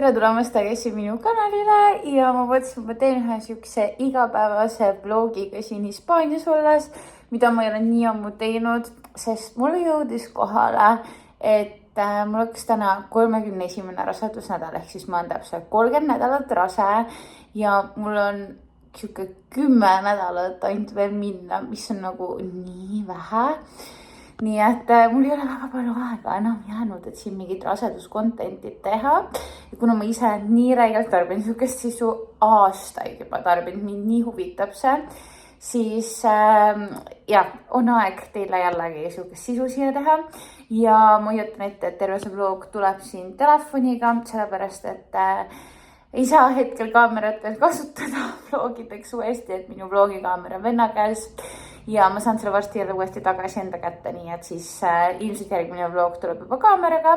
tere tulemast tagasi minu kanalile ja ma mõtlesin, et ma teen ühe siukse igapäevase vlogiga siin Hispaanias olles, mida ma ei ole nii ammu teinud, sest mulle jõudis kohale, et mul hakkas täna 31. rasedusnädal, ehk siis ma olen täpselt 30 nädalat rase ja mul on siuke 10 nädalat ainult veel minna, mis on nagu nii vähe. Nii et mul ei ole väga palju aega enam jäänud, et siin mingit raseduskontentit teha. Ja kuna ma ise nii räigelt tarbin siukest sisu aastaid juba tarbinud, mind nii huvitab see, siis on aeg teile jällegi siukest sisu siia teha. Ja ma hoiatan ette, et terve see vlog tuleb siin telefoniga, sellepärast et ei saa hetkel kaamerat veel kasutada vlogideks uuesti, et minu vlogikaamera on venna käes. Ja ma saan selle varsti jälle uuesti tagasi enda kätte, nii et siis ilmselt järgmine vlog tuleb juba kaameraga.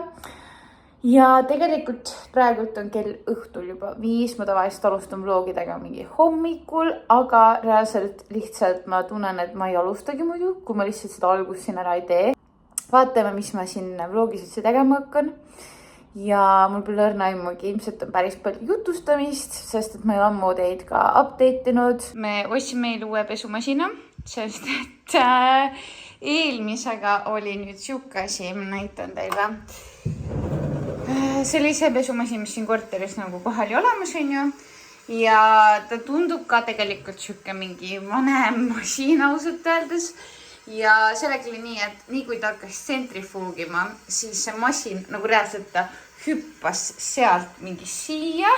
Ja tegelikult praegult on kell õhtul juba 5, ma tavaliselt alustan vlogidega mingi hommikul, aga reaalselt lihtsalt ma tunnen, et ma ei alustagi muidu, kui ma lihtsalt seda algust siin ära ei tee. Vaatame, mis ma siin vlogis üldse tegema hakkan. Ja mul pole õrna aimugi, ilmselt on päris palju jutustamist, sest et ma ei ammu teid ka updateinud. Me ostsime meil uue pesumasina, sest et eelmisega oli nüüd siuke asi, ma näitan teile. See oli see pesumasin, mis siin korteris nagu kohal ja olemas on ju. Ja ta tundub ka tegelikult siuke mingi vanem masin ausalt öeldes. Ja sellega oli nii, et nii kui ta hakkas tsentrifuugima, siis see masin nagu reaalselt ta hüppas sealt mingi siia.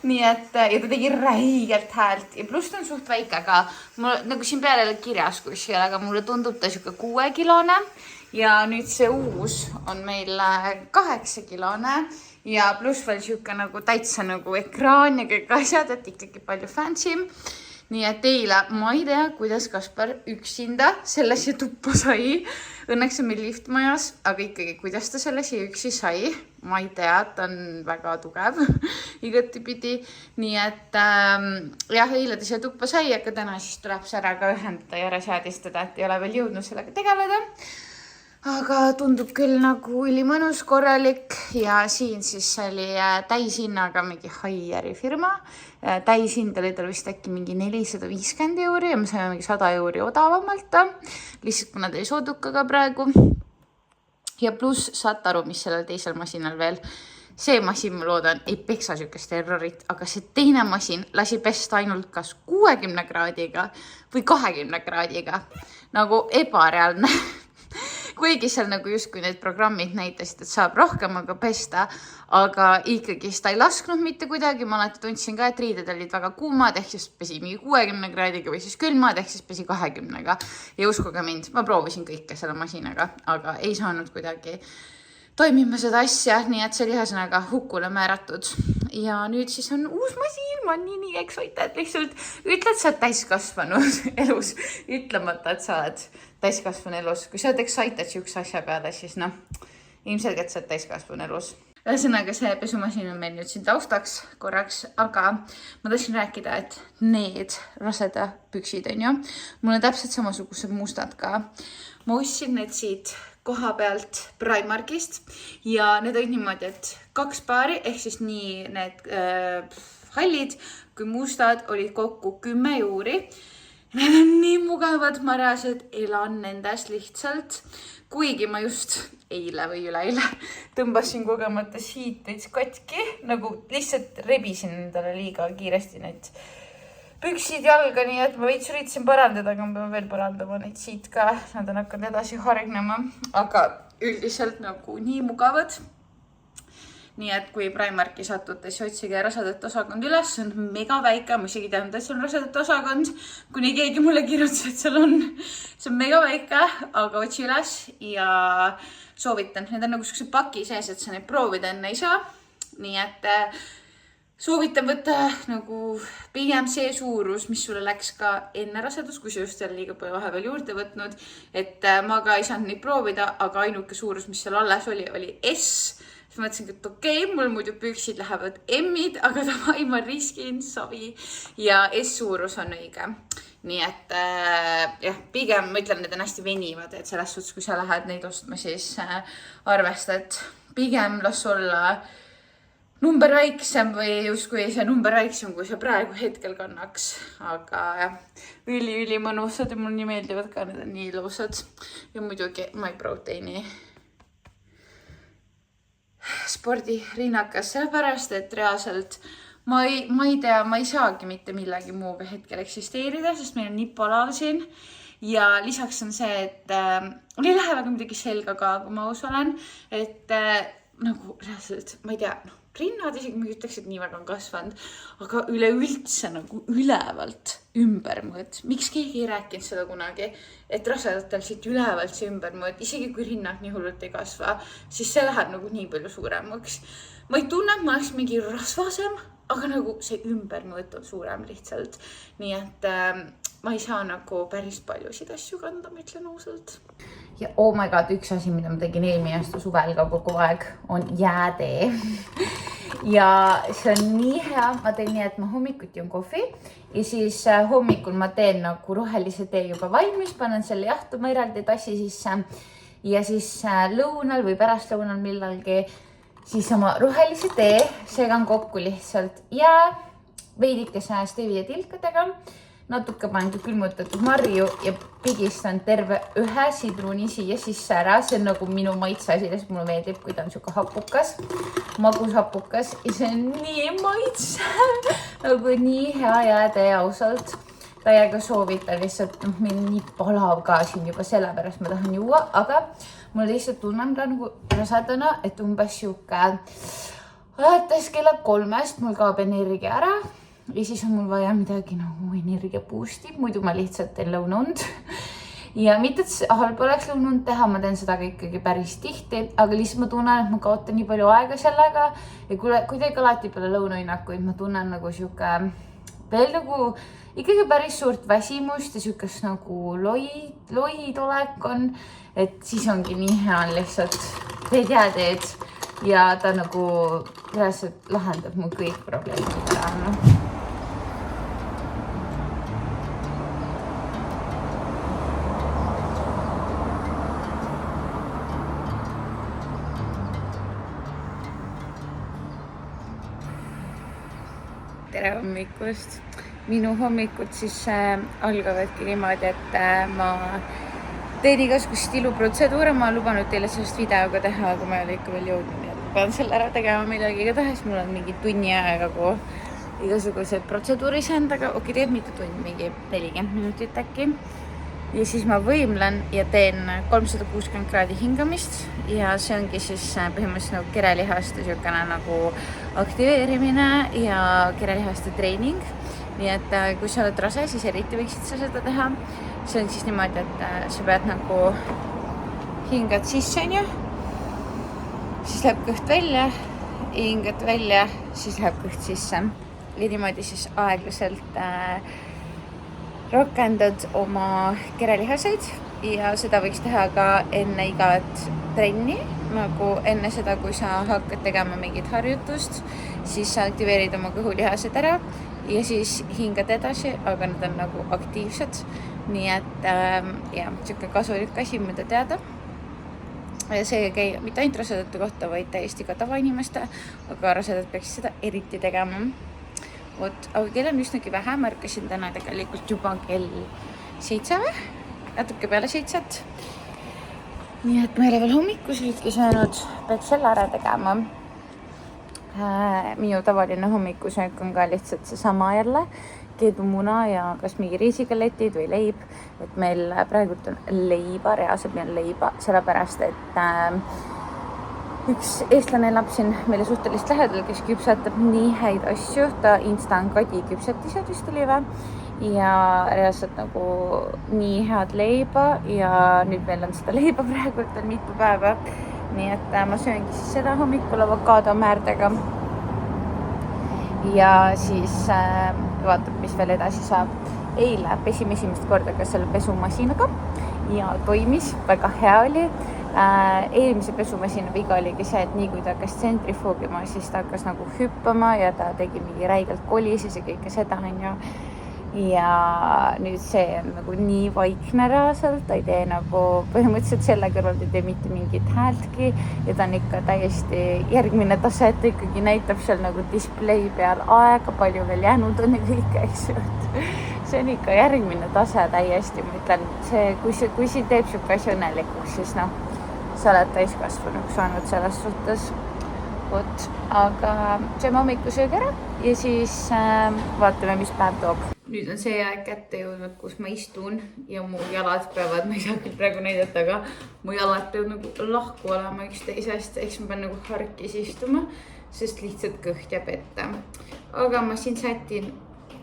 Nii et ja ta tegi räigelt häält ja pluss ta on suht väike, aga mul, nagu siin peale oli kirjas kuskil, aga mulle tundub ta siuke 6-kilone. Ja nüüd see uus on meil 8-kilone ja pluss veel siuke nagu täitsa nagu ekraan ja kõik asjad, et ikkagi palju fancy. Nii et teile, ma ei tea, kuidas Kaspar üksinda selle siia tuppa sai. Õnneks on meil lift majas, aga ikkagi, kuidas ta selle siia üksi sai. Ma ei tea, ta on väga tugev igatipidi. Nii et eile ta siia tuppa sai, aga täna siis tuleb see ära ka ühendada ja ära seadistada, et ei ole veel jõudnud sellega tegeleda. Aga tundub küll nagu ülimõnus korralik ja siin siis oli täishinnaga mingi Haieri firma. Täishind oli tal vist äkki mingi 450 € ja me saime mingi 100 € odavamalt. Lihtsalt kuna ta ei sooduka ka praegu. Ja pluss saate aru, mis sellel teisel masinal veel. See masin, ma loodan, ei peksa siukest errorit, aga see teine masin lasi pesta ainult kas 60 kraadiga või 20 kraadiga. Nagu ebareaalne. Kuigi seal nagu justkui need programmid näitasid, et saab rohkem aga pesta, aga ikkagi ta ei lasknud mitte kuidagi. Ma alati tundsin ka, et riided olid väga kuumad, ehk siis pesi mingi 60 kraadiga või siis külmad, ehk siis pesi 20-ga. Ja uskuge mind, ma proovisin kõike selle masinaga, aga ei saanud kuidagi toimima seda asja, nii et see oli ühesõnaga hukule määratud. Ja nüüd siis on uus masin, ma olen nii excited, lihtsalt ütled, sa oled täiskasvanud elus, ütlemata, et sa oled täiskasvanu elus. Kui sa oled excited siukse asja peale, siis ilmselgelt sa oled täiskasvanu elus. Ühesõnaga see pesumasin on meil nüüd siin taustaks korraks, aga ma tahtsin rääkida, et need raseda püksid on ju. Mul on täpselt samasugused mustad ka. Ma ostsin need siit koha pealt Primarkist ja need olid niimoodi, et 2 paari, ehk siis nii need hallid kui mustad olid kokku 10 €. Need on nii mugavad, ma reaalselt elan nendes lihtsalt. Kuigi ma just eile või üleeile tõmbasin kogemata siit veits katki, nagu lihtsalt rebisin endale liiga kiiresti neid püksid jalga, nii et ma veits üritasin parandada, aga ma pean veel parandama neid siit ka. Nad on hakanud edasi hargnema, aga üldiselt nagu nii mugavad. Nii et kui Primarki satute, siis otsige rasedate osakond üles. See on mega väike, ma isegi tean, et see on rasedate osakond. Kuni keegi mulle kirjutas, et seal on. See on mega väike, aga otsi üles ja soovitan. Need on nagu selline paki sees, et sa neid proovida enne ei saa. Nii et soovitan võtta nagu pigem see suurus, mis sulle läks ka enne rasedus, kui sa just seal liiga palju vahepeal juurde võtnud. Et ma ka ei saanud neid proovida, aga ainuke suurus, mis seal alles oli S. Siis mõtlesin, et okei, mul muidu püksid lähevad M-id, aga davai, ma riskin, savi. Ja S-suurus on õige. Nii et pigem ma ütlen, need on hästi venivad, et selles suhtes, kui sa lähed neid ostma, siis arvesta, et pigem las olla number väiksem või justkui see number väiksem, kui see praegu hetkel kannaks. Aga jah, üli mõnusad ja mul nii meeldivad ka, need on nii ilusad. Ja muidugi My Proteini spordirinnakas, sellepärast, et reaalselt ma ei tea, ma ei saagi mitte millegi muuga hetkel eksisteerida, sest meil on nii palav siin. Ja lisaks on see, et mul ei lähe väga midagi selga ka, kui ma aus olen, et nagu reaalselt, ma ei tea, rinnad isegi ma ütleks, et nii väga on kasvanud, aga üleüldse nagu ülevalt ümbermõõt. Miks keegi ei rääkinud seda kunagi, et rasedatel siit ülevalt see ümbermõõt, isegi kui rinnad nii hullult ei kasva, siis see läheb nagu nii palju suuremaks. Ma ei tunne, et ma oleks mingi rasvasem, aga nagu see ümbermõõt on suurem lihtsalt. Nii et ma ei saa nagu päris paljusid asju kanda, ma ütlen ausalt. Ja oh my god, üks asi, mida ma tegin eelmine aasta suvel ka kogu aeg, on jäätee. Ja see on nii hea, ma teen nii, et ma hommikuti on kohvi ja siis hommikul ma teen nagu rohelise tee juba valmis, panen selle jahtuma eraldi tassi sisse ja siis lõunal või pärastlõunal millalgi siis oma rohelise tee segan kokku lihtsalt jää, veidikese stevia tilkadega, natuke panen külmutatud marju ja pigistan terve ühe sidruni siia sisse ära. See on nagu minu maitseasi, sest mulle meeldib, kui ta on siuke hapukas, magus hapukas ja see on nii maitsev, nagu nii hea jäätee ausalt. Täiega soovitan lihtsalt, meil on nii palav ka siin juba sellepärast ma tahan juua, aga mul lihtsalt tunnen ka nagu rasedana, et umbes siuke alates kella 3 mul kaob energia ära. Ja siis on mul vaja midagi nagu energia boostib, muidu ma lihtsalt teen lõunaund. Ja mitte, et halb oleks lõunaund teha, ma teen seda ikkagi päris tihti, aga lihtsalt ma tunnen, et ma kaotan nii palju aega sellega. Ja kuidagi alati peale lõunainnakuid ma tunnen nagu siuke veel nagu ikkagi päris suurt väsimust ja siukest nagu loid olek on, et siis ongi nii hea lihtsalt teed jääteed ja ta nagu reaalselt lahendab mu kõik probleemid ära. Tere hommikust! Minu hommikud siis algavadki niimoodi, et ma teen igasugust iluprotseduure. Ma olen lubanud teile sellest videoga teha, aga ma ei ole ikka veel jõudnud. Ja pean selle ära tegema millega tahes. Mul on mingi tunni aega igasugused protseduuris endaga. Okei, teeb mitu tund, mingi 40 minutit äkki. Ja siis ma võimlen ja teen 360 kraadi hingamist ja see ongi siis põhimõtteliselt nagu kerelihaste siukene nagu aktiveerimine ja kerelihaste treening. Nii et kui sa oled rase, siis eriti võiksid sa seda teha. See on siis niimoodi, et sa pead nagu hingad sisse, siis läheb kõht välja, hingad välja, siis läheb kõht sisse. Ja niimoodi siis aeglaselt rakendad oma kerelihaseid ja seda võiks teha ka enne igat trenni, nagu enne seda, kui sa hakkad tegema mingit harjutust, siis sa aktiveerid oma kõhulihased ära ja siis hingad edasi, aga nad on nagu aktiivsed. Nii et siuke kasulik asi, mida teada. Ja see ei käi mitte ainult rasedate kohta, vaid täiesti ka tavainimeste, aga rasedad peaks seda eriti tegema. Aga kell on üsnagi vähe, ma ärkasin täna tegelikult juba kell 7 või? Natuke peale 7. Nii et ma ei ole veel hommikusööki söönud, peaks selle ära tegema. Minu tavaline hommikusöök on ka lihtsalt seesama jälle, keedumuna ja kas mingi riisigaletid või leib. Et meil praegult on leiba, reaalselt meil on leiba, sellepärast, et üks eestlane elab siin meile suhtelist lähedal, kes küpsetab nii häid asju. Ta instant kadi küpsetised vist oli või? Ja reaalselt nagu nii head leiba ja nüüd meil on seda leiba praegult on mitu päeva. Nii et ma sööngi siis seda hommikul avokaado määrdega. Ja siis vaatab, mis veel edasi saab. Eile pesime esimest korda ka selle pesumasinaga ja toimis, väga hea oli. Eelmise pesumasina viga oligi see, et nii kui ta hakkas tsentrifuugima, siis ta hakkas nagu hüppama ja ta tegi mingi räigelt kolises ja kõike seda on ju. ja nüüd see on nagu nii vaikne reaalselt, ta ei tee nagu põhimõtteliselt selle kõrval ei tee mitte mingit häältki ja ta on ikka täiesti järgmine tase, et ta ikkagi näitab seal nagu display peal aega, palju veel jäänud on ja kõik, eks ju. See on ikka järgmine tase täiesti, ma ütlen, see, kui siin teeb siuke asja õnnelikuks, siis noh, sa oled täiskasvanuks saanud selles suhtes. Vot, aga sööme hommikusöögi ära ja siis vaatame, mis päev toob. Nüüd on see aeg kätte jõudnud, kus ma istun ja mu jalad peavad, ma ei saa küll praegu näidata, aga mu jalad peavad nagu lahku olema üksteisest, eks ma pean nagu harkis istuma, sest lihtsalt kõht jääb ette. Aga ma siin sätin,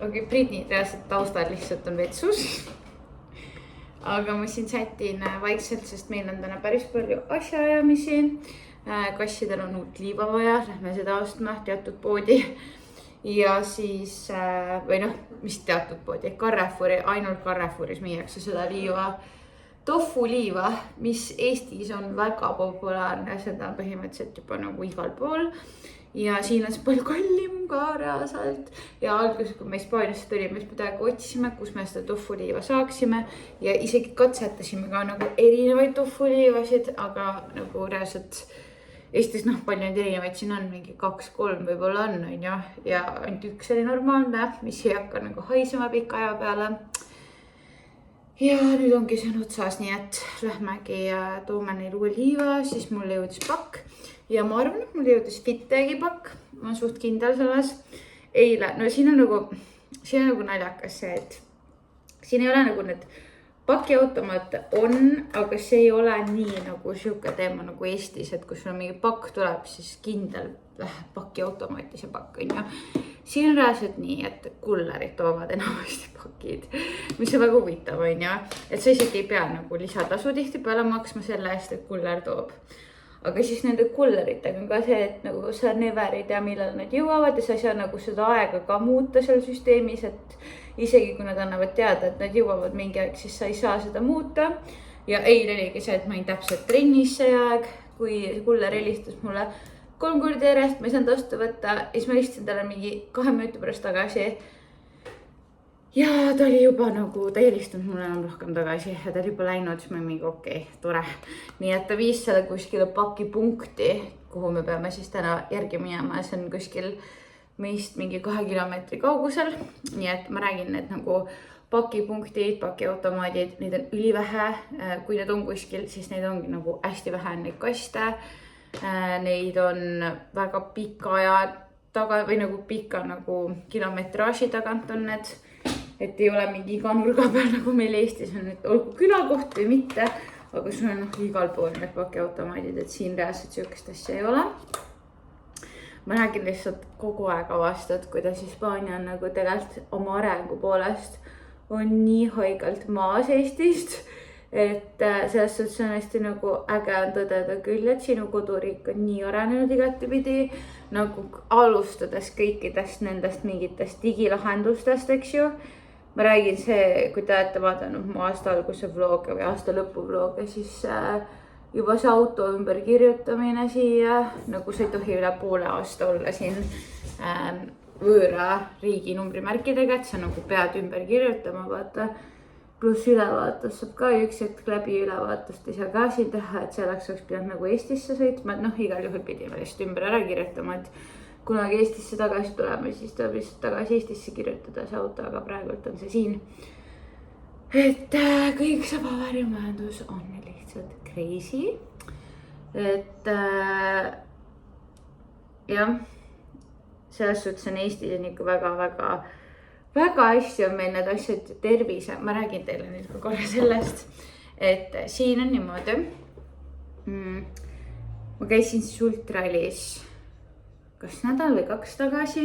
Britni reaalselt taustal lihtsalt on vetsus. Aga ma siin sätin vaikselt, sest meil on täna päris palju asjaajamisi. Kassidel on uut liiva vaja, lähme seda ostma teatud poodi. Ja siis, või noh, mis teatud poodi, Carrefouri, ainult Carrefouris müüakse seda liiva, tofu liiva, mis Eestis on väga populaarne, seda põhimõtteliselt juba nagu igal pool. Ja siin on see palju kallim ka reaalselt. Ja alguses, kui me Hispaaniasse tulime, me peaaegu otsisime, kus me seda tofu liiva saaksime. Ja isegi katsetasime ka nagu erinevaid tofu liivasid, aga nagu reaalselt Eestis palju neid erinevaid siin on, mingi 2-3 võib-olla on ja ainult üks oli normaalne, mis ei hakka nagu haisema pika aja peale. Ja nüüd ongi see on otsas, nii et lähmegi ja toome neil uue liiva, siis mulle jõudis pakk. Ja ma arvan, et mulle jõudis Fittegi pakk, ma olen suht kindel selles. Eile, no siin on nagu naljakas see, et siin ei ole nagu need pakiautomaat on, aga see ei ole nii nagu siuke teema nagu Eestis, et kui sul mingi pakk tuleb, siis kindel läheb pakiautomaati see pakk on ja. Siin on reaalselt nii, et kullerid toovad enamasti pakid, mis on väga huvitav on ja. Et sa isegi ei pea nagu lisatasu tihti peale maksma selle eest, et kuller toob. Aga siis nende kulleritega on ka see, et nagu sa never ei tea, millal nad jõuavad ja sa ei saa nagu seda aega ka muuta seal süsteemis, et isegi kui nad annavad teada, et nad jõuavad mingi aeg, siis sa ei saa seda muuta. Ja eile oligi see, et ma olin täpselt trennis see aeg, kui kuller helistas mulle 3 korda järjest, ma ei saanud vastu võtta ja siis ma helistasin talle mingi 2 minuti pärast tagasi. Ja ta oli juba nagu, ta helistanud mulle enam rohkem tagasi ja ta oli juba läinud, siis ma mingi okei, tore. Nii et ta viis selle kuskile pakipunkti, kuhu me peame siis täna järgi minema. See on kuskil meist mingi 2 kilomeetri kaugusel. Nii et ma räägin, et nagu pakipunktid, pakiautomaadid, neid on ülivähe. Kui need on kuskil, siis neid ongi nagu hästi vähe neid kaste. Neid on väga pika aja taga või nagu pika nagu kilometraaži tagant on need. Et ei ole mingi iga nurga peal nagu meil Eestis on, et olgu külakoht või mitte, aga sul on igal pool need pakiautomaadid, et siin reaalselt siukest asja ei ole. Ma räägin lihtsalt kogu aeg avastad, kuidas Hispaania on nagu tegelikult oma arengu poolest on nii haigalt maas Eestist, et selles suhtes on hästi nagu äge on tõdeda küll, et sinu koduriik on nii arenenud igatepidi, nagu alustades kõikidest nendest mingitest digilahendustest, eks ju. Ma räägin see, kui te olete vaadanud mu aasta alguse vlooge või aasta lõpu vlooge, siis juba see auto ümberkirjutamine siia, nagu see ei tohi üle poole aasta olla siin võõra riigi numbrimärkidega, et sa nagu pead ümber kirjutama, vaata. Pluss ülevaatus saab ka üks hetk läbi ülevaatust ei saa ka siin teha, et selleks oleks pidanud nagu Eestisse sõitma, et igal juhul pidime lihtsalt ümber ära kirjutama, et kunagi Eestisse tagasi tulema, siis tuleb lihtsalt tagasi Eestisse kirjutada see auto, aga praegult on see siin. Et kõik see paberimajandus on lihtsalt crazy. Et jah, selles suhtes on Eestis on ikka väga hästi on meil need asjad tervise. Ma räägin teile nüüd korra sellest, et siin on niimoodi. Ma käisin Sultralis kas nädal või 2 tagasi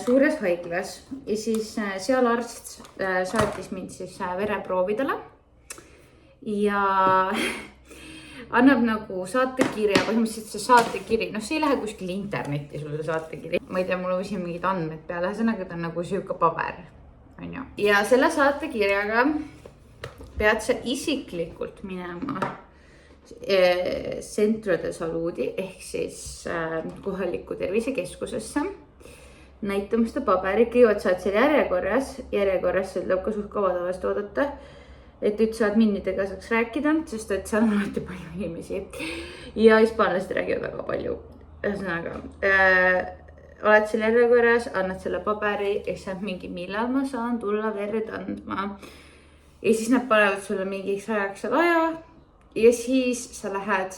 suures haiglas ja siis seal arst saatis mind siis vereproovidele ja annab nagu saatekirja, põhimõtteliselt see saatekiri, see ei lähe kuskil internetti sulle saatekiri. Ma ei tea, mul võisin mingid andmed peale, ühesõnaga ta on nagu siuke paber. Ja selle saatekirjaga pead sa isiklikult minema Centro de Saludi ehk siis kohalikku tervisekeskusesse. näitama seda paberi, kõigepealt saad seal järjekorras tuleb ka suht kaua tavaliselt oodata, et nüüd saad minnidega saaks rääkida, sest et seal on alati palju inimesi ja hispaanlased räägivad väga palju. Ühesõnaga, oled seal järjekorras, annad selle paberi ja siis saad mingi, millal ma saan tulla verd andma. Ja siis nad panevad sulle mingiks ajaks seal aja ja siis sa lähed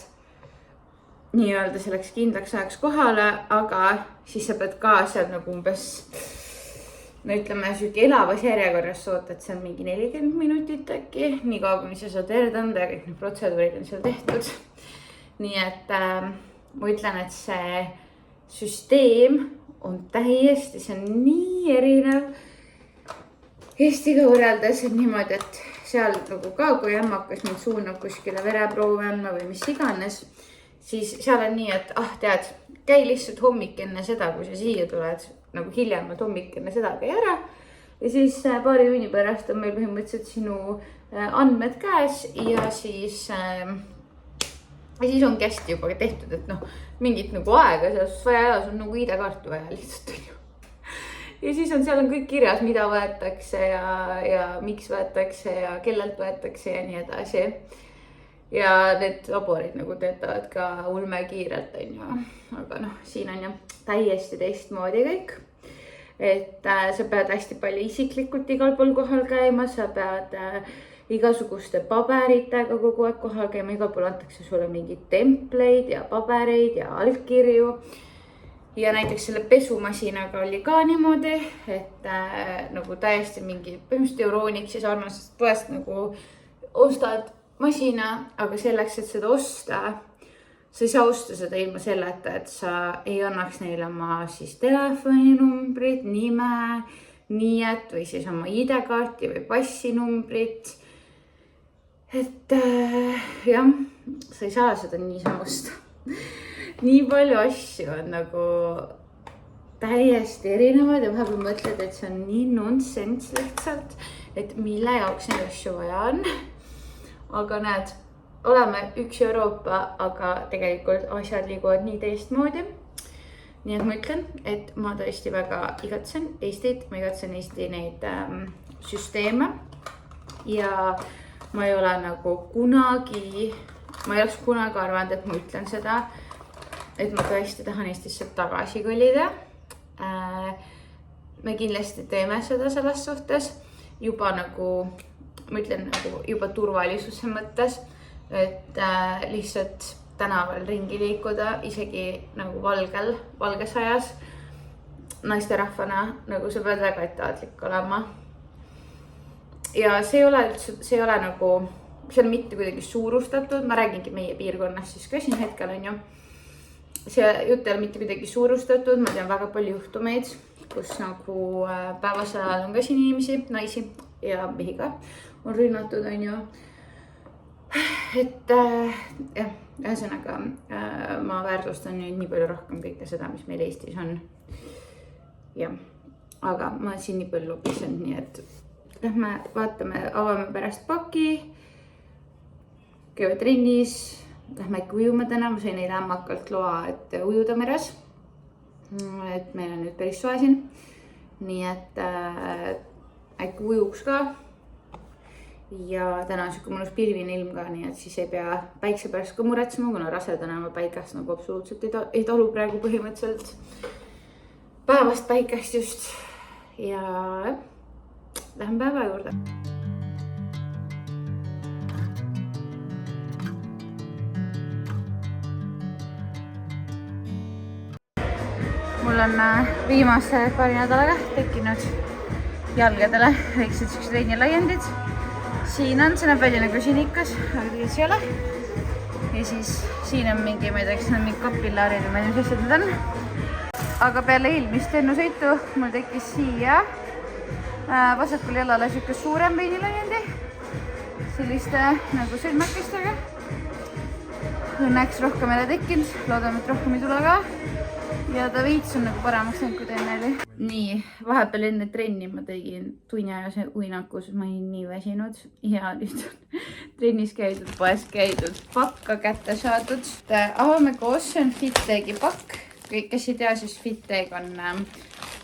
nii-öelda selleks kindlaks ajaks kohale, aga siis sa pead ka seal nagu umbes no ütleme, süki elavas järjekorras ootad seal mingi 40 minutit äkki, nii kaua, kuni sa saad verd anda ja kõik need protseduurid on seal tehtud. Nii et ma ütlen, et see süsteem on täiesti, see on nii erinev Eestiga võrreldes, et niimoodi, et seal nagu ka, kui ämmakas mind suunab kuskile vereproovi andma või mis iganes, siis seal on nii, et tead, käi lihtsalt hommik enne seda, kui sa siia tuled, nagu hiljemalt hommik enne seda käi ära ja siis paari tunni pärast on meil põhimõtteliselt sinu andmed käes ja siis ongi hästi juba tehtud, et mingit nagu aega selles vaja ja sul nagu ID-kaartu vaja lihtsalt on ju. Ja siis seal on kõik kirjas, mida võetakse ja miks võetakse ja kellelt võetakse ja nii edasi. Ja need laborid nagu töötavad ka ulmekiirelt on ju, aga siin on ju täiesti teistmoodi kõik. Et sa pead hästi palju isiklikult igal pool kohal käima, sa pead igasuguste paberitega kogu aeg kohal käima, igal pool antakse sulle mingid templeid ja pabereid ja allkirju. Ja näiteks selle pesumasinaga oli ka niimoodi, et nagu täiesti mingi põhimõtteliselt Euroniks ja sarnasest poest nagu ostad masina, aga selleks, et seda osta, sa ei saa osta seda ilma selleta, et sa ei annaks neile oma siis telefoninumbrit, nime, niiet või siis oma ID-kaarti või passinumbrit. Et jah, sa ei saa seda niisama osta. Nii palju asju on nagu täiesti erinevad ja vahepeal mõtled, et see on nii nonsense lihtsalt, et mille jaoks neid asju vaja on. Aga näed, oleme üks Euroopa, aga tegelikult asjad liiguvad nii teistmoodi. Nii et ma ütlen, et ma tõesti väga igatsen Eestit, ma igatsen Eesti neid süsteeme ja ma ei ole nagu kunagi, ma ei oleks kunagi arvanud, et ma ütlen seda, et ma tõesti tahan Eestisse tagasi kolida. Me kindlasti teeme seda selles suhtes juba nagu, ma ütlen nagu juba turvalisuse mõttes, et lihtsalt tänaval ringi liikuda, isegi nagu valges ajas naisterahvana, nagu sa pead väga ettevaatlik olema. Ja see ei ole nagu, see on mitte kuidagi suurustatud, ma räägingi meie piirkonnas siis ka siin hetkel on ju. See jutt ei ole mitte kuidagi suurustatud, ma tean väga palju juhtumeid, kus nagu päevasel ajal on ka siin inimesi, naisi ja mehi ka on rünnatud on ju. Et jah, ühesõnaga ma väärtustan nüüd nii palju rohkem kõike seda, mis meil Eestis on. Ja, aga ma siin nii palju lubisen, nii et lähme vaatame, avame pärast paki, käivad trennis, lähme äkki ujuma täna, ma sain neile ämmakalt loa, et ujuda meres. Et meil on nüüd päris soe siin, nii et äkki ujuks ka. Ja täna on siuke mõnus pilvine ilm ka, nii et siis ei pea päikse pärast ka muretsema, kuna rasedana ma päikest nagu absoluutselt ei talu praegu põhimõtteliselt päevast päikest just. Ja lähen päeva juurde. Mul on viimase paari nädalaga tekkinud jalgadele väiksed siuksed treenilaiendid. Siin on, see näeb välja nagu sinikas, aga tegelikult ei ole. Ja siis siin on mingi, ma ei tea, kas need on mingi kapillaarid või mis asjad need on. Aga peale eelmist lennusõitu mul tekkis siia vasakul jalale siuke suurem veinilaiende. Selliste nagu sõlmakestega. Õnneks rohkem ei ole tekkinud, loodame, et rohkem ei tule ka. Ja ta veits on nagu paremaks näinud, kui teine oli. Nii, vahepeal enne trenni ma tegin tunni ajase uinakus, ma olin nii väsinud. Ja nüüd on trennis käidud, poes käidud, pakka kätte saadud. Avame koos, see on FitTegi pakk. Kõik, kes ei tea, siis FitTeg on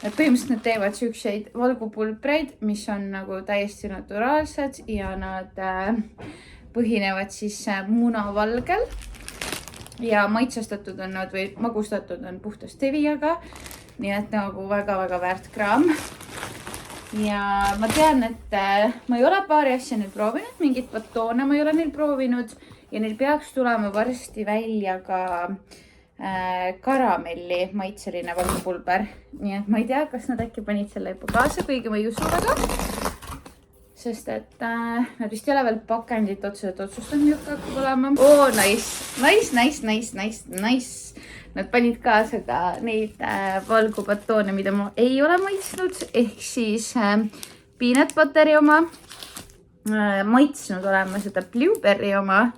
et põhimõtteliselt nad teevad siukseid valgupulbreid, mis on nagu täiesti naturaalsed ja nad põhinevad siis munavalgel ja maitsestatud on nad või magustatud on puhta steviaga. Nii et nagu väga-väga väärt kraam. Ja ma tean, et ma ei ole paari asja neil proovinud, mingit batoone ma ei ole neil proovinud ja neil peaks tulema varsti välja ka karamelli maitseline valgupulber. Nii et ma ei tea, kas nad äkki panid selle juba kaasa, kuigi ma ei usu väga. Sest et nad vist ei ole veel pakendit otseselt otsustanud niuke hakkab olema. Oh, nice. Nad panid kaasa ka neid valgubatoone, mida ma ei ole maitsnud. Ehk siis peanut butteri oma. Maitsnud olema seda blueberry oma.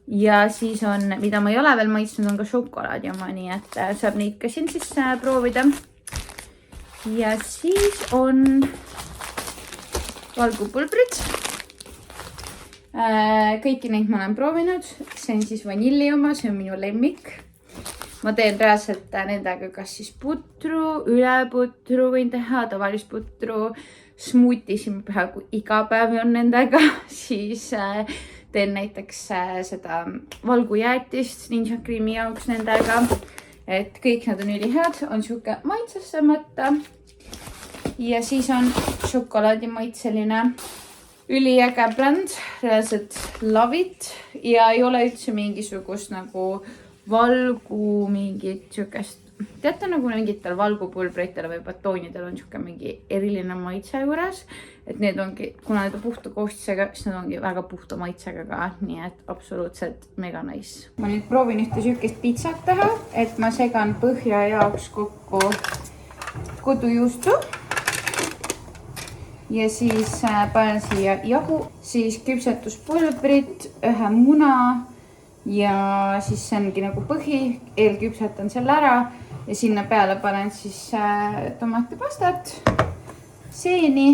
Ja siis on, mida ma ei ole veel maitsnud, on ka šokolaadi oma. Nii et saab neid ka siin siis proovida. Ja siis on valgupulbrid. Kõiki neid ma olen proovinud. See on siis vanilli oma, see on minu lemmik. Ma teen reaalselt nendega kas siis putru, üleputru võin teha, tavalist putru, smuutisi ma peaaegu iga päev on nendega. Siis teen näiteks seda valgujäätist Ninja Creami jaoks nendega. Et kõik nad on ülihead, on siuke maitsesemata. Ja siis on šokolaadi maitseline üliäge bränd, reaalselt love it. Ja ei ole üldse mingisugust nagu valgu mingit siukest, teate nagu mingitel valgupulbreitel või batoonidel on siuke mingi eriline maitse juures. Et need ongi, kuna need on puhta koostisega, siis nad ongi väga puhta maitsega ka. Nii et absoluutselt mega nice. Ma nüüd proovin ühte siukest pizzat teha, et ma segan põhja jaoks kokku kodujuustu. Ja siis panen siia jahu, siis küpsetuspulbrit, ühe muna ja siis see ongi nagu põhi, eelküpsetan selle ära ja sinna peale panen siis tomatipastat, seeni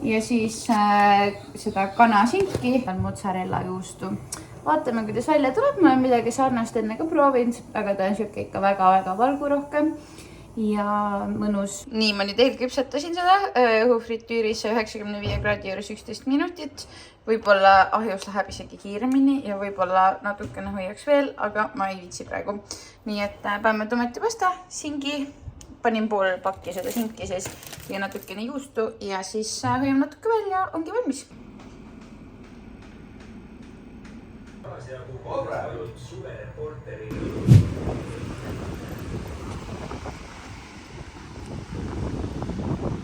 ja siis seda kanasinki, mozzarella juustu. Vaatame, kuidas välja tuleb, ma olen midagi sarnast enne ka proovinud, aga ta on siuke ikka väga-väga valgurohkem. Ja mõnus. Nii, ma nüüd eelküpsetasin seda õhufritüüris 95 kraadi juures 11 minutit. Võib-olla ahjus läheb isegi kiiremini ja võib-olla natukene hoiaks veel, aga ma ei viitsi praegu. Nii et paneme tomatipasta, singi, panin pool pakki seda sinki sees ja natukene juustu ja siis hoiame natuke veel ja ongi valmis.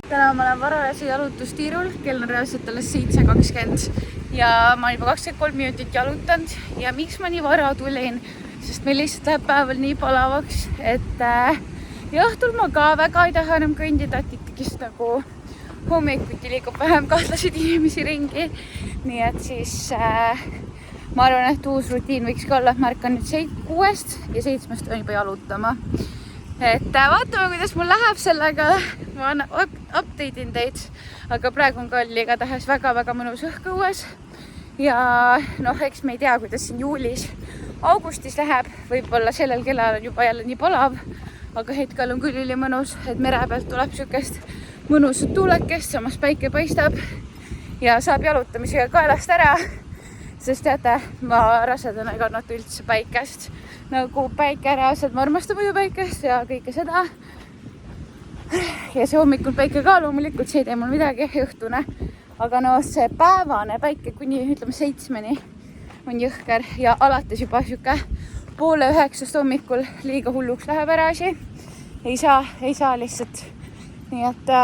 Täna ma olen varajase jalutustiirul, kell on reaalselt alles 7:20 ja ma olen juba 23 minutit jalutanud ja miks ma nii vara tulin, sest meil lihtsalt läheb päeval nii palavaks, et ja õhtul ma ka väga ei taha enam kõndida, et ikkagist nagu hommikuti liigub vähem kahtlaseid inimesi ringi. Nii et siis ma arvan, et uus rutiin võiks ka olla, et ma ärkan nüüd 6 ja 7 on juba jalutama. Et vaatame, kuidas mul läheb sellega, ma update'in teid, aga praegu on kalli igatahes väga-väga mõnus õhk õues. Ja noh, eks me ei tea, kuidas siin juulis, augustis läheb, võib-olla sellel kellal on juba jälle nii palav, aga hetkel on küll üli mõnus, et mere pealt tuleb siukest mõnusat tuulekest, samas päike paistab ja saab jalutamisega kaelast ära. Sest teate, ma rasedana ei kannata üldse päikest. Nagu päike reaalselt, ma armastan muidu päikest ja kõike seda. Ja see hommikul päike ka loomulikult, see ei tee mul midagi õhtune. Aga no see päevane päike kuni ütleme 7 on jõhker ja alates juba siuke 8:30 hommikul liiga hulluks läheb ära asi. Ei saa lihtsalt. Nii et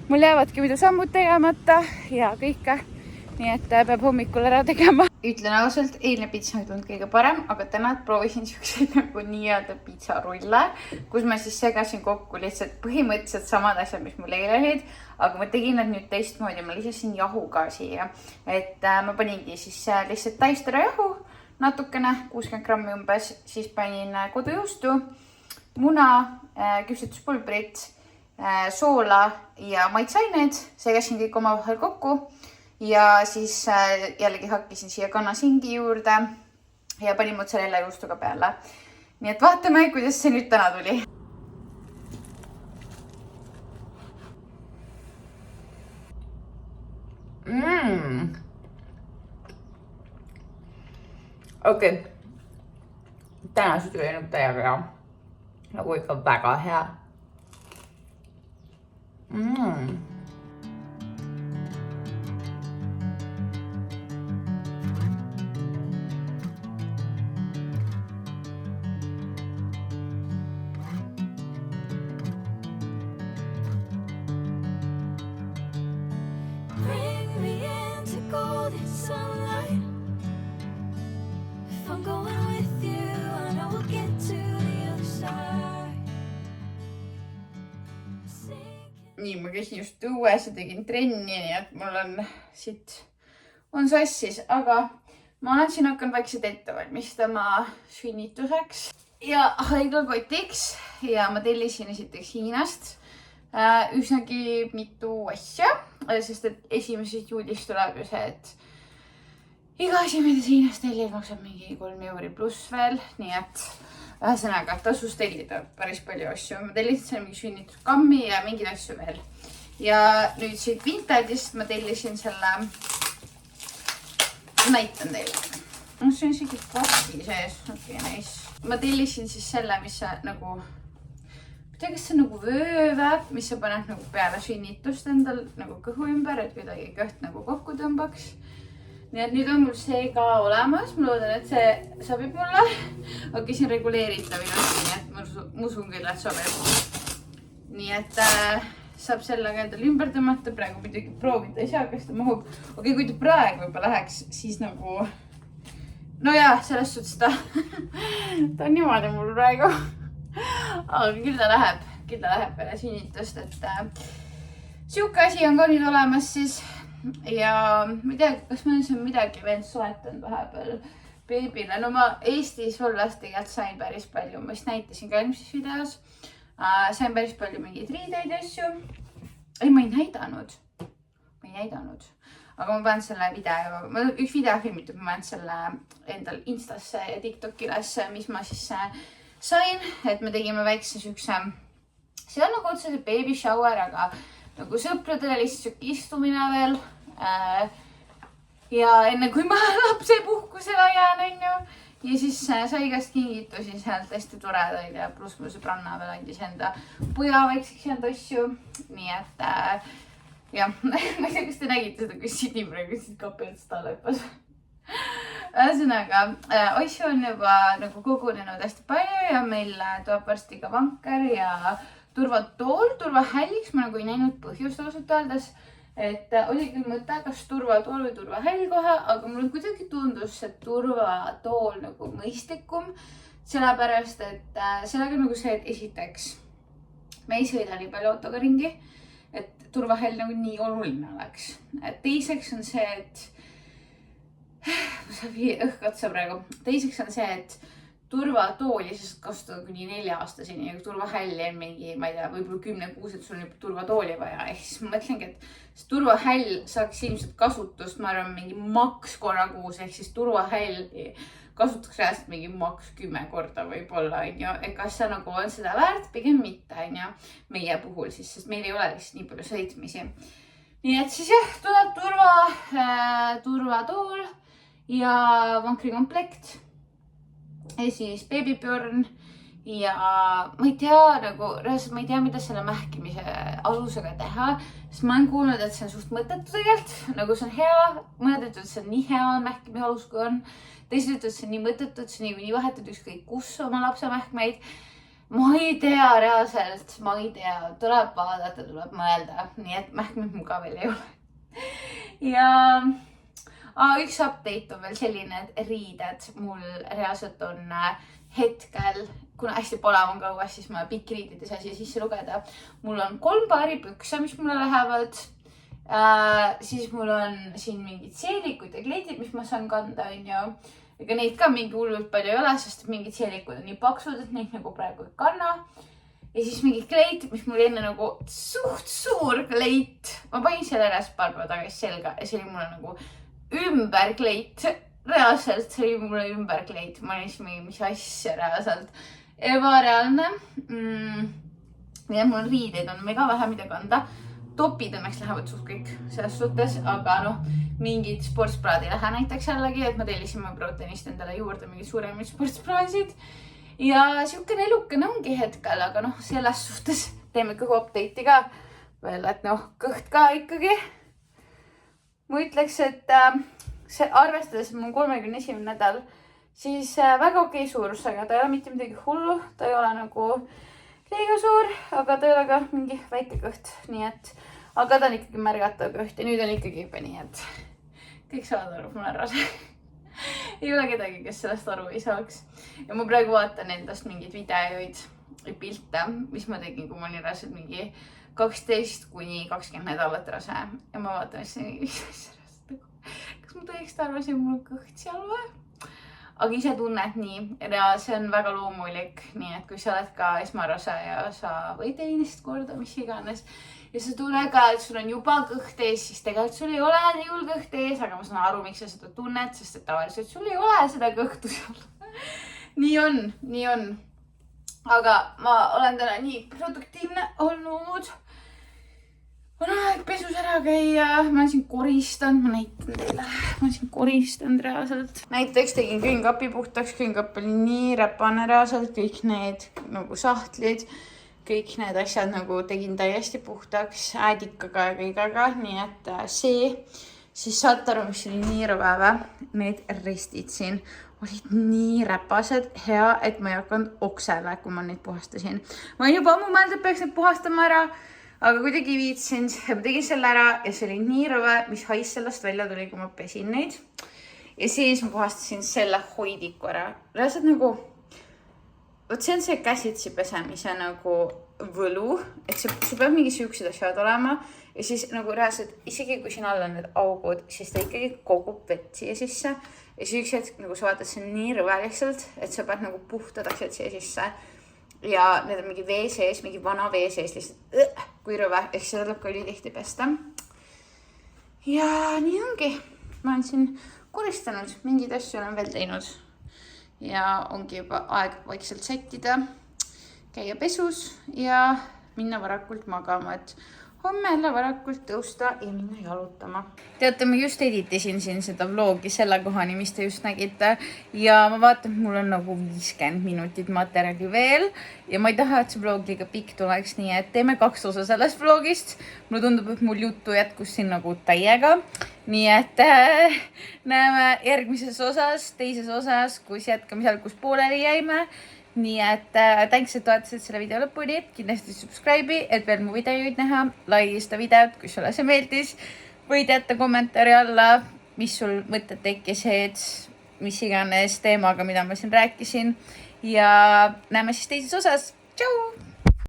mul jäävadki muidu sammud tegemata ja kõike. Nii et peab hommikul ära tegema. Ütlen ausalt, eilne pitsa ei tulnud kõige parem, aga täna proovisin siukseid nagu nii-öelda pitsarulle, kus ma siis segasin kokku lihtsalt põhimõtteliselt samad asjad, mis mul eile olid, aga ma tegin nad nüüd teistmoodi, ma lisasin jahu ka siia. Et ma paningi siis lihtsalt täistera jahu, natukene, 60 grammi umbes, siis panin kodujuustu, muna, küpsetuspulbrit, soola ja maitseained, segasin kõik omavahel kokku. Ja siis jällegi hakkisin siia kanasingi juurde ja panin mozzarella juustuga peale. Nii et vaatame, kuidas see nüüd täna tuli. Okei. Täna südi oli nagu täiega hea. Nagu ikka väga hea. Bring me into golden sunlight. If I'm going with you, I know we'll get to the other side. Nii, ma käisin just õues ja tegin trenni, nii et mul on siit on sassis, aga ma olen siin hakanud vaikselt ette valmistama sünnituseks ja haiglakotiks ja ma tellisin esiteks Hiinast üsnagi mitu asja, sest et 1. juulist tuleb ju see, et iga asi, mida Hiinast tellid, maksab mingi 3 euri pluss veel, nii et ühesõnaga tasus tellida päris palju asju. Ma tellisin selle mingi sünnituskammi ja mingeid asju veel. Ja nüüd siit Vintage'ist ma tellisin selle, näitan teile. See on siuke plasti sees, okei, nice. Ma tellisin siis selle, mis nagu, ma tea, kas see on nagu vööväpp, mis sa paned nagu peale sünnitust endal nagu kõhu ümber, et kuidagi kõht nagu kokku tõmbaks. Nii et nüüd on mul see ka olemas. Ma loodan, et see sobib mulle. Hakkasin reguleeritav ilusti, nii et ma usun küll, et sobib. Nii et saab sellega endal ümber tõmmata. Praegu muidugi proovida ei saa, kas ta mahub. Okei, kui ta praegu juba läheks, siis nagu... No jaa, selles suhtes ta on niimoodi mul praegu. Aga küll ta läheb peale sünnitust, et siuke asi on ka nüüd olemas siis. Ja ma ei tea, kas ma olen midagi veel soetanud vahepeal beebile. No ma Eestis olles tegelikult sain päris palju. Ma vist näitasin ka eelmises videos. Sain päris palju mingeid riideid asju. Ei, ma ei näidanud. Aga ma panen selle video. Üks video filmitud, ma panen selle endal Instasse ja TikTokilesse, mis ma siis sain. Et me tegime väikse sükse. See on nagu otseselt baby shower, aga nagu sõpradele lihtsalt istumine veel. Ja enne kui ma lapse puhkusele jään, on ju. Ja siis sai igast kingitusi sealt hästi toredaid ja pluss mu sõbranna veel andis enda poja väikseks jäänud asju. Nii et jah, ma ei tea, kas te nägite seda, kui Sidi praegu siit kapi otsast lõpas. Ühesõnaga, asju on juba nagu kogunenud hästi palju ja meil tuleb varsti ka vanker ja turvatool, turvahälliks. Ma nagu ei näinud põhjust ausalt öeldes, et oli küll mõte, kas turvatool või turvahäll kohe, aga mul kuidagi tundus see turvatool nagu mõistlikum, sellepärast, et sellega nagu see, et esiteks me ei sõida nii palju autoga ringi, et turvahäll nagu nii oluline oleks. Teiseks on see, et ma saan õhk otsa praegu. Teiseks on see, et turvatooli sest kasutada kuni 4-aastaseni ja turvahälli on mingi, ma ei tea, võib-olla 10 kuus, et sul on juba turvatooli vaja. Ehk siis ma mõtlengi, et see turvahäll saaks ilmselt kasutust, ma arvan, mingi maks korra kuus, ehk siis turvahälli kasutaks rääst mingi maks 10 korda võib-olla, on ju. Et kas see nagu on seda väärt? Pigem mitte, on ju, meie puhul siis, sest meil ei ole lihtsalt nii palju sõitmisi. Nii et siis jah, tuleb turvatool ja vankrikomplekt. Ja siis beebipjörn ja ma ei tea, nagu, ma ei tea, mida selle mähkimise alusega teha, sest ma olen kuulnud, et see on suht mõttetu tegelikult, nagu see on hea, mõned ütlevad, et see on nii hea mähkimise alus, kui on, teised ütlevad, et see on nii mõttetu, et see nii vahetad ükskõik kus oma lapse mähkmeid. Ma ei tea reaalselt, ma ei tea, tuleb vaadata, tuleb mõelda, nii et mähkmeid mul ka veel ei ole. Ja üks update on veel selline, et riided mul reaalselt on hetkel, kuna hästi palav on ka õues, siis ma pikkriidides asja sisse lugeda. Mul on 3 paari pükse, mis mulle lähevad. Siis mul on siin mingid seelikud ja kleidid, mis ma saan kanda, on ju. Ega neid ka mingi hullult palju ei ole, sest mingid seelikud on nii paksud, et neid nagu praegu ei kanna. Ja siis mingi kleit, mis mul enne nagu suht suur kleit. Ma panin selle ennast paar päeva tagasi selga ja see oli mulle nagu ümberkleit. Reaalselt see oli mulle ümberkleit. Ma olin siis mingi, mis asja reaalselt. Ebareaalne. Nii et mul riideid on mega vähe mida kanda. topid õnneks lähevad suht kõik selles suhtes, aga noh, mingid sportspraad ei lähe näiteks jällegi, et ma tellisime proteinist endale juurde mingi suuremaid sportspraasid. Ja siukene elukene ongi hetkel, aga noh, selles suhtes teeme ikkagi update'i ka veel, et noh, kõht ka ikkagi. Ma ütleks, et see arvestades mu 31. nädal, siis väga okei suurusega, ta ei ole mitte midagi hullu, ta ei ole nagu liiga suur, aga ta ei ole ka mingi väike kõht, nii et, aga ta on ikkagi märgatav kõht ja nüüd on ikkagi juba nii, et kõik saavad aru, ma olen rase. Ei ole kedagi, kes sellest aru ei saaks. Ja ma praegu vaatan endast mingeid videoid ja pilte, mis ma tegin, kui ma olin rase mingi 12 kuni 20 nädalat rase. Ja ma vaatan, kas ma tõesti arvasin, et mul on kõht seal või? Aga ise tunned nii ja see on väga loomulik, nii et kui sa oled ka esmarase ja sa või teist korda, mis iganes, ja sa tunned ka, et sul on juba kõht ees, siis tegelikult sul ei ole nii hull kõht ees, aga ma saan aru, miks sa seda tunned, sest et tavaliselt sul ei ole seda kõhtu seal. Nii on. Aga ma olen täna nii produktiivne olnud. On aeg pesus ära käia, ma olen siin koristanud, ma näitan teile, ma olen siin koristanud reaalselt. Näiteks tegin külmkapi puhtaks, külmkapp oli nii räpane reaalselt, kõik need nagu sahtlid, kõik need asjad nagu tegin täiesti puhtaks, äädikaga ja kõigega, nii et see, siis saate aru, mis oli nii rõve, need restid siin olid nii räpased, hea, et ma ei hakanud oksele, kui ma neid puhastasin. Ma olin juba ammu mõelnud, et peaks neid puhastama ära, aga kuidagi viitsin ja ma tegin selle ära ja see oli nii rõve, mis hais sellest välja tuli, kui ma pesin neid. Ja siis ma puhastasin selle hoidiku ära. Reaalselt nagu, võt see on see käsitsi pesemise nagu võlu, et see peab mingi siuksed asjad olema. Ja siis nagu reaalselt, isegi kui siin all on need augud, siis ta ikkagi kogub vett siia sisse. Ja siis üks hetk nagu sa vaatad, see on nii rõve lihtsalt, et sa pead nagu puhtad asjad siia sisse. Ja need on mingi vee sees, mingi vana vee sees lihtsalt kui rõve, ehk seda tuleb ka ülitihti pesta. Ja nii ongi. Ma olen siin koristanud, mingid asju olen veel teinud. Ja ongi juba aeg vaikselt sättida, käia pesus ja minna varakult magama, et homme jälle varakult tõusta ja minna jalutama. Teate, ma just editisin siin seda vlogi selle kohani, mis te just nägite. Ja ma vaatan, et mul on nagu 50 minutit materjali veel. Ja ma ei taha, et see vlog liiga pikk tuleks, nii et teeme 2 osa sellest vlogist. Mulle tundub, et mul juttu jätkus siin nagu täiega. Nii et näeme järgmises osas, teises osas, kus jätkame seal, kus pooleli jäime. Nii et thanks, et toetasid selle video lõpuni. Kindlasti subscribe'i, et veel mu videoid näha. Like seda videot, kui sulle see meeldis. Võid jätta kommentaari alla, mis sul mõtted tekkisid, mis iganes teemaga, mida ma siin rääkisin. Ja näeme siis teises osas. Tšau!